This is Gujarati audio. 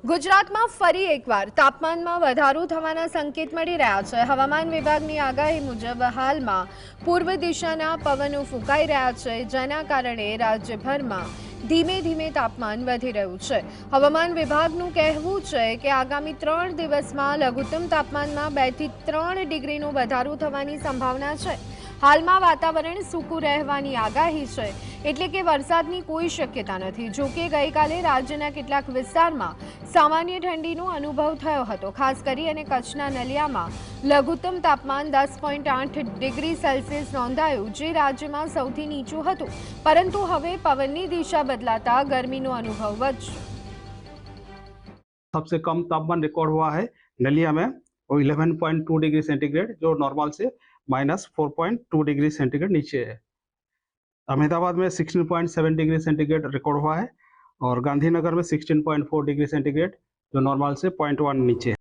ગુજરાતમાં ફરી એકવાર તાપમાનમાં વધારો થવાના સંકેત મળી રહ્યા છે। હવામાન વિભાગની આગાહી મુજબ હાલમાં પૂર્વ દિશાના પવનો ફૂંકાઈ રહ્યા છે, જેના કારણે રાજ્યભરમાં ધીમે ધીમે તાપમાન વધી રહ્યું છે। હવામાન વિભાગનું કહેવું છે કે આગામી 3 દિવસમાં લઘુત્તમ તાપમાનમાં 2 થી 3 ડિગ્રીનો વધારો થવાની સંભાવના છે। હાલમાં વાતાવરણ સૂકું રહેવાની આગાહી છે, એટલે કે વરસાદની કોઈ શક્યતા નથી। જો કે ગઈકાલે રાજ્યના કેટલાક વિસ્તારમાં સામાન્ય ઠંડીનો અનુભવ થયો હતો। ખાસ કરીને કચ્છના નલિયામાં લઘુત્તમ તાપમાન 10.8 ડિગ્રી સેલ્સિયસ નોંધાયું, જે રાજ્યમાં સૌથી નીચું હતું। પરંતુ હવે પવનની દિશા बदलाता गर्मी नो अनुभव વધ્યો। सबसे कम तापमान रिकॉर्ड हुआ है नलिया में, वो 11.2 डिग्री सेंटीग्रेड, जो नॉर्मल से -4.2 डिग्री सेंटीग्रेड नीचे है। अहमदाबाद में 16.7 डिग्री सेंटीग्रेड रिकॉर्ड हुआ है और गांधीनगर में 16.4 डिग्री सेंटीग्रेड, जो नॉर्मल से 0.1 नीचे है।